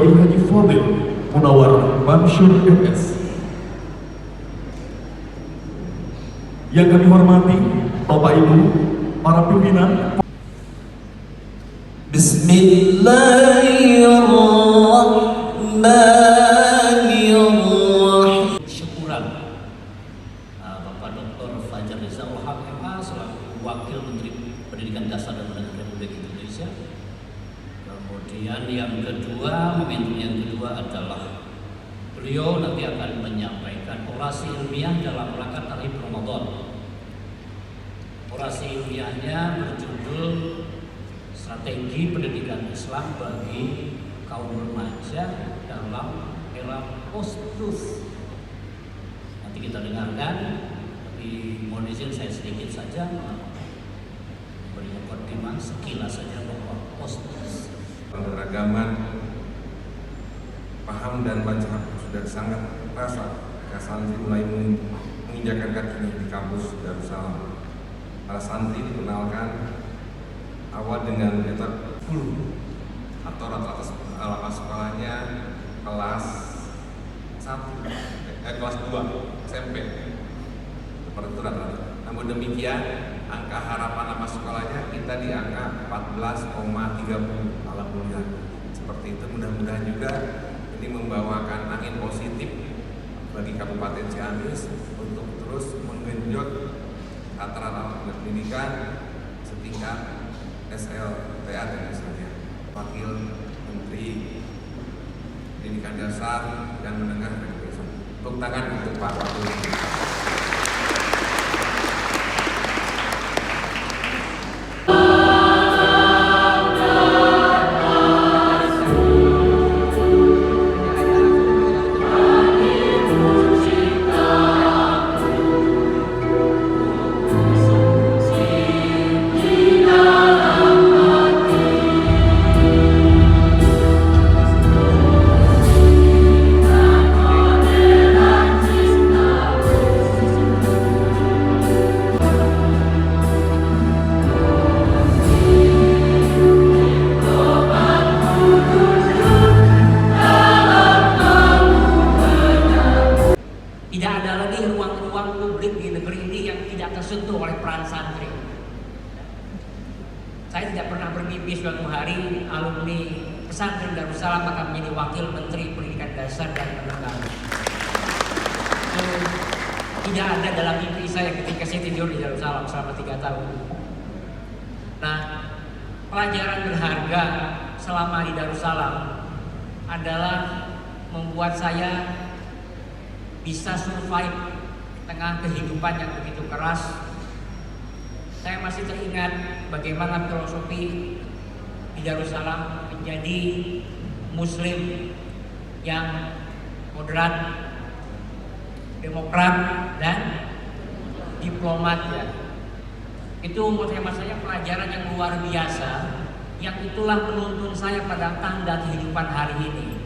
Kiai Haji Fadil Munawar Mansur MS. Yang kami hormati Bapak Ibu, para pimpinan. Bismillahirrahmanirrahim. Syukuran Bapak Dr. Fajar Rizal Wahab MA selaku Wakil Menteri Pendidikan Dasar dan Menengah Republik Indonesia. Kemudian yang kedua, momentum yang kedua adalah beliau nanti akan menyampaikan orasi ilmiah dalam rangka Tahlil Ramadan. Orasi ilmiahnya berjudul Strategi Pendidikan Islam bagi Kaum Remaja dalam Era Post-Truth. Nanti kita dengarkan, tapi mohon izin saya sedikit saja memberi mukadimah sekilas saja bahwa Post-Truth. Keberagaman paham dan baca sudah sangat terasa ketika santri mulai menginjakan kakinya di kampus Darussalam. Para santri dikenalkan awal dengan letter 10 atau rata-rata alamat sekolahnya kelas 2 SMP seperti itu rata-rata. Namun demikian angka harapan nama sekolahnya kita di angka 14,30. Alhamdulillah seperti itu. Mudah-mudahan juga ini membawakan angin positif bagi Kabupaten Ciamis untuk terus menggenjot rata-rata pendidikan setingkat SLTA dan misalnya. Wakil Menteri Pendidikan Dasar dan Menengah Republik. Tepuk tangan untuk Pak Wakil Menteri. Tidak ada lagi ruang-ruang publik di negeri ini yang tidak tersentuh oleh peran santri. Saya tidak pernah bermimpi suatu hari alumni pesantren Darussalam akan menjadi Wakil Menteri Pendidikan Dasar dan Menengah. Tidak ada dalam mimpi saya ketika saya tidur di Darussalam selama 3 tahun. Nah, pelajaran berharga selama di Darussalam adalah membuat saya bisa survive di tengah kehidupan yang begitu keras. Saya masih teringat bagaimana filosofi di Darussalam menjadi Muslim yang moderat, demokrat, dan diplomat ya. Itu menurut saya pelajaran yang luar biasa, yang itulah penuntun saya pada tangga kehidupan hari ini.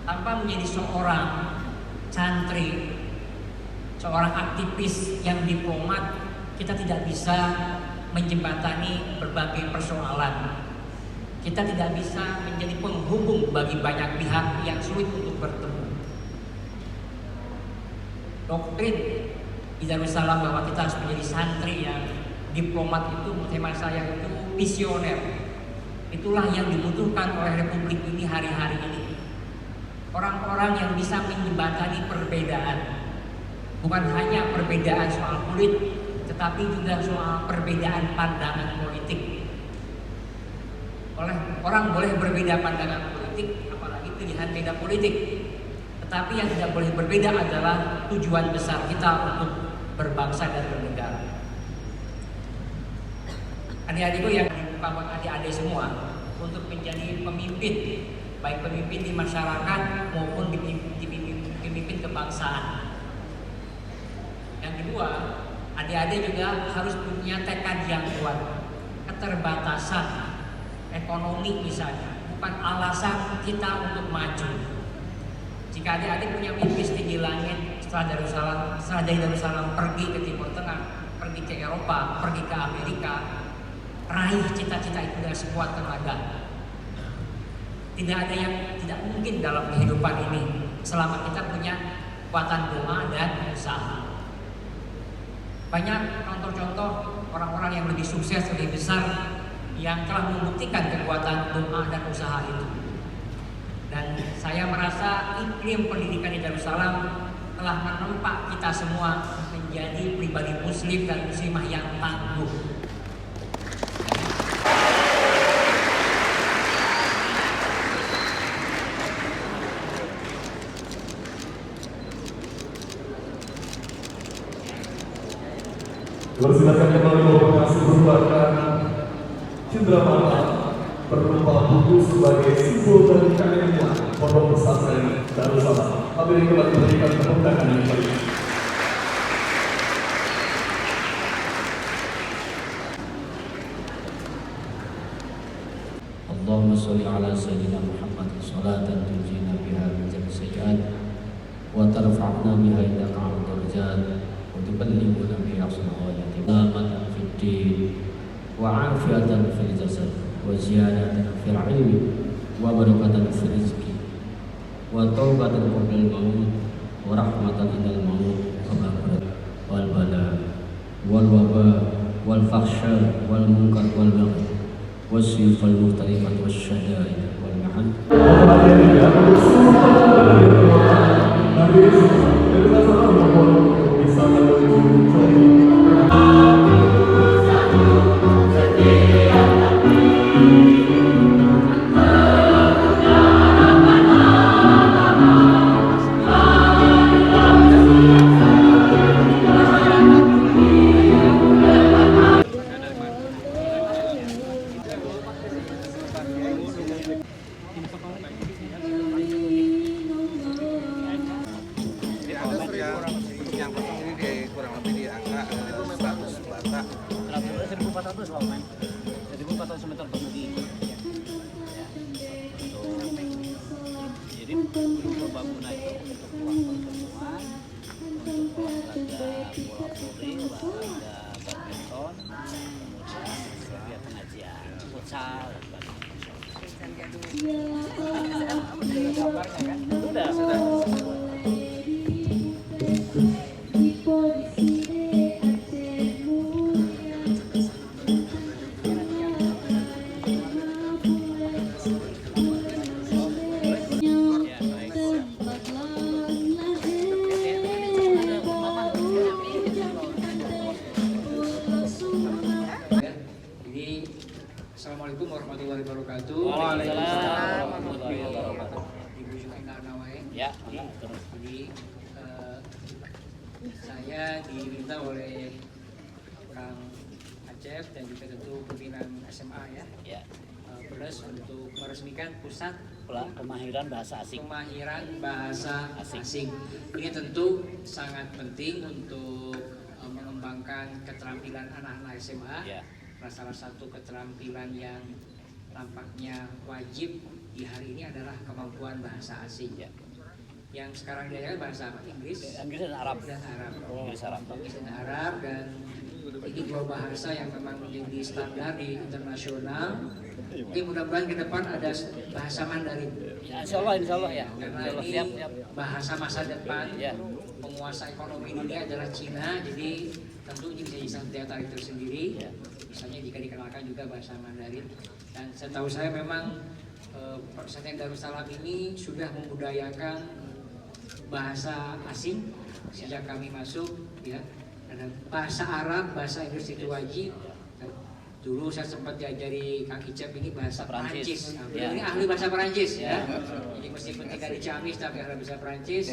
Tanpa menjadi seorang santri, seorang aktivis yang diplomat, kita tidak bisa menjembatani berbagai persoalan. Kita tidak bisa menjadi penghubung bagi banyak pihak yang sulit untuk bertemu. Doktrin di Darussalam bahwa kita harus menjadi santri yang diplomat itu menurut saya itu visioner. Itulah yang dibutuhkan oleh Republik ini hari-hari ini. Orang-orang yang bisa menjembatani perbedaan, bukan hanya perbedaan soal kulit, tetapi juga soal perbedaan pandangan politik. Orang boleh berbeda pandangan politik, apalagi pilihan beda politik. Tetapi yang tidak boleh berbeda adalah tujuan besar kita untuk berbangsa dan bernegara. Adik-adikku yang dibuka buat adik-adik semua untuk menjadi pemimpin, baik pemimpin di masyarakat maupun di pemimpin kebangsaan. Yang kedua, adik-adik juga harus punya tekad yang kuat. Keterbatasan ekonomi misalnya bukan alasan kita untuk maju. Jika adik-adik punya mimpi setinggi langit setelah dari Darussalam pergi ke Timur Tengah, pergi ke Eropa, pergi ke Amerika, raih cita-cita itu dengan sekuat tenaga. Tidak ada yang tidak mungkin dalam kehidupan ini selama kita punya kekuatan doa dan usaha. Banyak contoh-contoh orang-orang yang lebih sukses, lebih besar yang telah membuktikan kekuatan doa dan usaha itu. Dan saya merasa iklim pendidikan di Darussalam telah menempa kita semua menjadi pribadi muslim dan muslimah yang tangguh. Persilakan kembali Bapak kasih persembahkan Cendramata berupa buku sebagai simbol dari karyanya Pondok Pesantren Darussalam. Hadirin kembali memberikan tepuk tangan yang meriah. Allahumma sholli ala sayyidina Muhammad sholatan tunjina biha min sayyi'at wa tarfa'na biha indaka 'ala darajat wa tuballighuna biha aqsal ghayati salamatan fid din wa 'afiyatan fil jasad wa ziyadatan fil 'ilmi wa barakatan fil rizqi wa taubatan qabla al-maut wa rahmatan indal maut wa maghfiratan wal bala wal waba wal fakhsha wal munkar wal baghi والسيوف المختلفة والشدائد والمحن. Yang kosong ini di kurang lebih di angka 100 bata. 1.400 loh, men. 1.400 meter persegi. Jadi berupa bangunan itu untuk ruang pertemuan, untuk olahraga bola voli, olahraga badminton, kemudian pengajian, futsal, dan kabarnya kan? Sudah. Assalamualaikum warahmatullahi wabarakatuh. Waalaikumsalam warahmatullahi wabarakatuh. Ibu juga enggak nawai. Ya, Jadi saya diminta oleh Kang Acep dan juga tentu pimpinan SMA ya, plus untuk meresmikan pusat kemahiran bahasa asing. Kemahiran bahasa asing. Ini tentu sangat penting untuk mengembangkan keterampilan anak-anak SMA. Ya. Salah satu keterampilan yang tampaknya wajib di hari ini adalah kemampuan bahasa asing. Ya. Yang sekarang diajarkan bahasa apa? Inggris dan Arab. Dan Arab. Inggris Arab. Inggris dan Arab, dan ini dua bahasa yang memang menjadi standar di internasional. Oke, mudah-mudahan ke depan ada bahasa Mandarin. Ya, insya Allah ya. Karena Insya Allah, ini siap. bahasa masa depan. Ya. Penguasa ekonomi dunia adalah Cina, jadi tentu ini bisa jadi satu daya tarik tersendiri. Ya. Misalnya jika dikenalkan juga bahasa Mandarin. Dan setahu saya memang Pesantren Darussalam ini sudah membudayakan bahasa asing sejak kami masuk, ya. Ada bahasa Arab, bahasa Inggris itu wajib. Dulu saya sempat diajari Kang Icep ini bahasa Perancis. Nah, Ya. ini ahli bahasa Perancis ya. Jadi meskipun tinggal di Ciamis tapi ahli bahasa Perancis.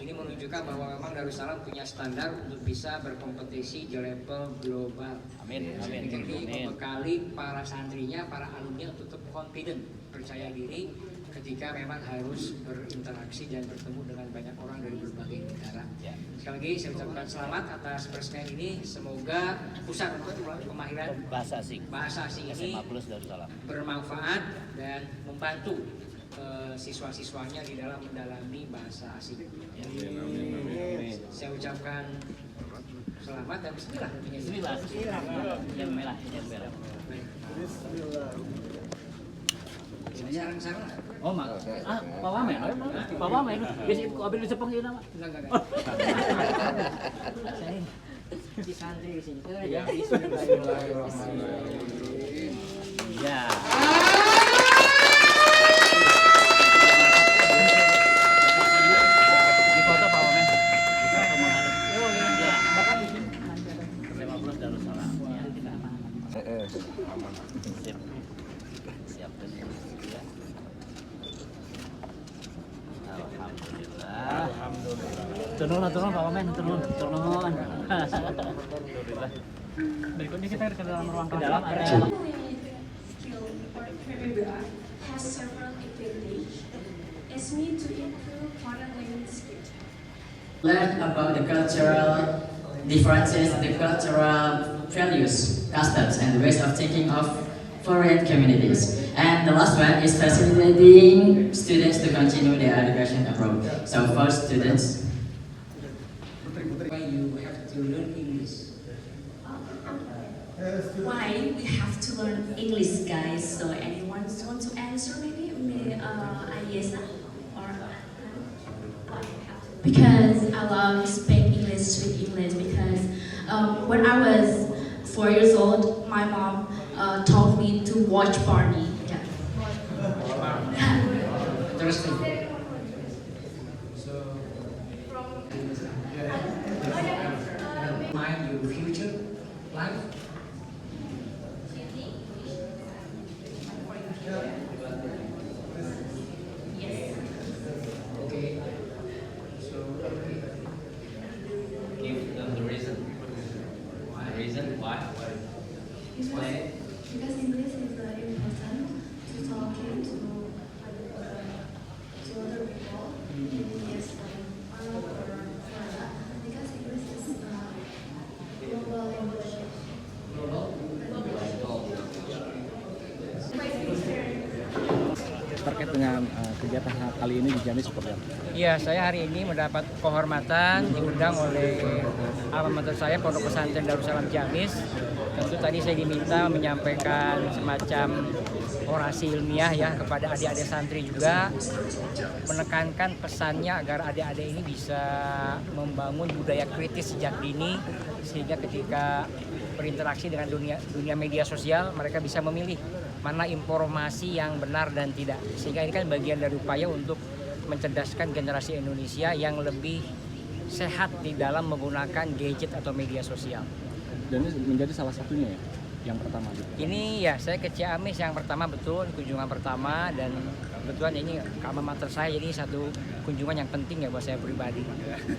Ini menunjukkan bahwa memang Darussalam punya standar untuk bisa berkompetisi di level global. Amin. Jadi membekali para santrinya, para alumni untuk tetap confident, percaya diri ketika memang harus berinteraksi dan bertemu dengan banyak orang dari berbagai negara. Ya. Sekali lagi saya ucapkan selamat atas peresmian ini. Semoga pusat kemahiran Bahasa asing. bahasa asing ini SMA Plus Darussalam. bermanfaat dan membantu siswa-siswanya di dalam mendalami bahasa asing. Ya. Saya ucapkan selamat dan bismillah. Bismillah. Yang merah. Baik. Sarang-sarang. Oh, mak. Pak Wamen. Pak Wamen. Biasa kok abis di Jepang gitu nama. Enggak. Saya di santri di sini. Iya. Iya. Di foto Pak Wamen. Di foto menghadap. Oh iya. Bapak di sini. SMA Plus Darussalam. Ya, kita aman. Aman. Siap. Siap dan ya. Alhamdulillah. Turun Pak Wamen, turun. Alhamdulillah. Berikutnya kita ke dalam ruang kelas. Dalam ada Skill or Peruvian has several advantages. It's me to improve foreign language skills. Learn about the cultural differences, the cultural values, customs, and ways of thinking of foreign communities. And the last one is facilitating students to continue their education abroad. So for students, Why you have to learn English? Why we have to learn English, guys? So anyone want to answer? Maybe Ayesa or why we have to? Because I love speak English with English. Because when I was 4 years old, my mom told me to watch Barney. Yeah. Interesting. Mind your future life. Yes. Okay. So Give them the reason. The reason why? Because English is important to talking to other people. Yes, because English is global language. terkait dengan kegiatan kali ini di Jamis seperti apa? Iya, saya hari ini mendapat kehormatan diundang oleh alma mater saya Pondok Pesantren Darussalam Jamis. Tentu tadi saya diminta menyampaikan semacam orasi ilmiah ya kepada adik-adik santri juga, menekankan pesannya agar adik-adik ini bisa membangun budaya kritis sejak dini sehingga ketika berinteraksi dengan dunia media sosial mereka bisa memilih mana informasi yang benar dan tidak, sehingga ini kan bagian dari upaya untuk mencerdaskan generasi Indonesia yang lebih sehat di dalam menggunakan gadget atau media sosial. Dan ini menjadi salah satunya ya, yang pertama gitu. Ini ya saya ke Ciamis yang pertama, betul kunjungan pertama, dan kebetulan ini alma mater saya, jadi satu kunjungan yang penting ya buat saya pribadi.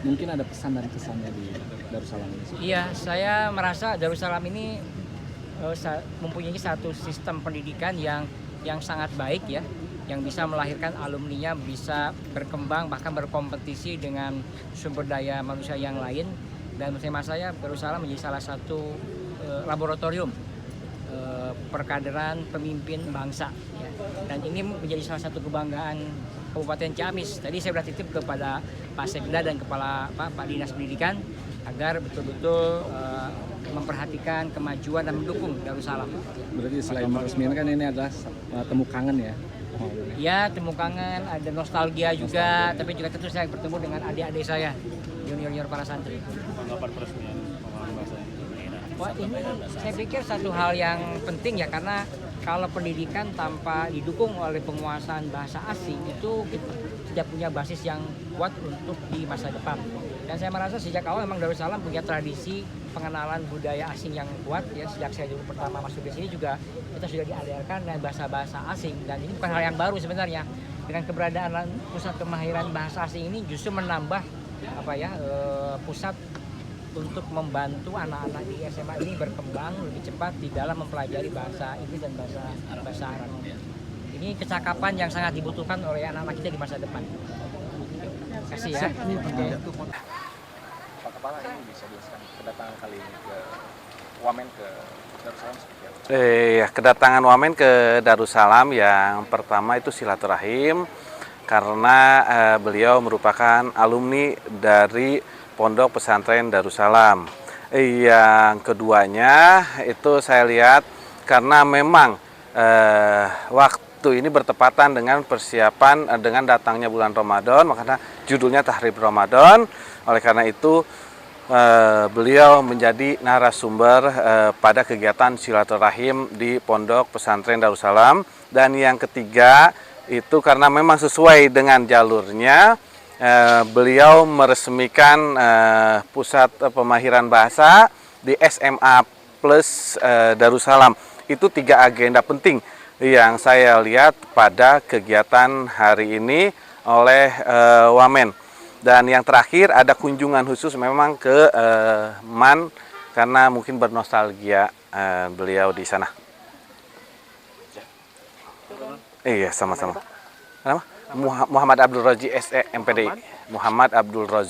Mungkin ada pesan dan kesannya di Darussalam ini. Iya, saya merasa Darussalam ini mempunyai satu sistem pendidikan yang sangat baik ya, yang bisa melahirkan alumninya bisa berkembang bahkan berkompetisi dengan sumber daya manusia yang lain. Dan menurut saya Darussalam menjadi salah satu laboratorium perkaderan pemimpin bangsa ya. Dan ini menjadi salah satu kebanggaan Kabupaten Ciamis. Tadi saya sudah titip kepada Pak Sekda dan Pak Dinas Pendidikan agar betul-betul memperhatikan kemajuan dan mendukung Darussalam. Berarti selain meresmikan kan ini adalah temu kangen ya? Ya, temu kangen, ada nostalgia juga, tapi juga tentu saya bertemu dengan adik-adik saya, junior-junior para santri. Tanggapan peresmian pengenalan bahasa daerah. Wah, ini saya pikir satu hal yang penting ya, karena kalau pendidikan tanpa didukung oleh penguasaan bahasa asing itu tidak punya basis yang kuat untuk di masa depan. Dan saya merasa sejak awal memang Darussalam punya tradisi pengenalan budaya asing yang kuat ya. Sejak saya dulu pertama masuk di sini juga kita sudah diajarkan dengan bahasa-bahasa asing, dan ini bukan hal yang baru sebenarnya. Dengan keberadaan pusat kemahiran bahasa asing ini justru menambah pusat untuk membantu anak-anak di SMA ini berkembang lebih cepat di dalam mempelajari bahasa Inggris dan bahasa Arab. Ini kecakapan yang sangat dibutuhkan oleh anak-anak kita di masa depan. Terima kasih ya. Pak Kepala, ini bisa jelaskan kedatangan kali ini ke Wamen ke Darussalam seperti apa? Kedatangan Wamen ke Darussalam yang pertama itu silaturahim karena beliau merupakan alumni dari Pondok Pesantren Darussalam. Yang keduanya itu saya lihat karena memang waktu Tuh, ini bertepatan dengan persiapan dengan datangnya bulan Ramadan, makanya judulnya Tahrib Ramadan. Oleh karena itu beliau menjadi narasumber pada kegiatan silaturahim di Pondok Pesantren Darussalam. Dan yang ketiga itu karena memang sesuai dengan jalurnya, beliau meresmikan pusat pemahiran bahasa di SMA Plus Darussalam. Itu 3 agenda penting yang saya lihat pada kegiatan hari ini oleh Wamen. Dan yang terakhir ada kunjungan khusus memang ke MAN karena mungkin bernostalgia beliau di sana. Iya, sama-sama. Muhammad Abdul Rozi SE MPDI. Muhammad Abdul Rozi.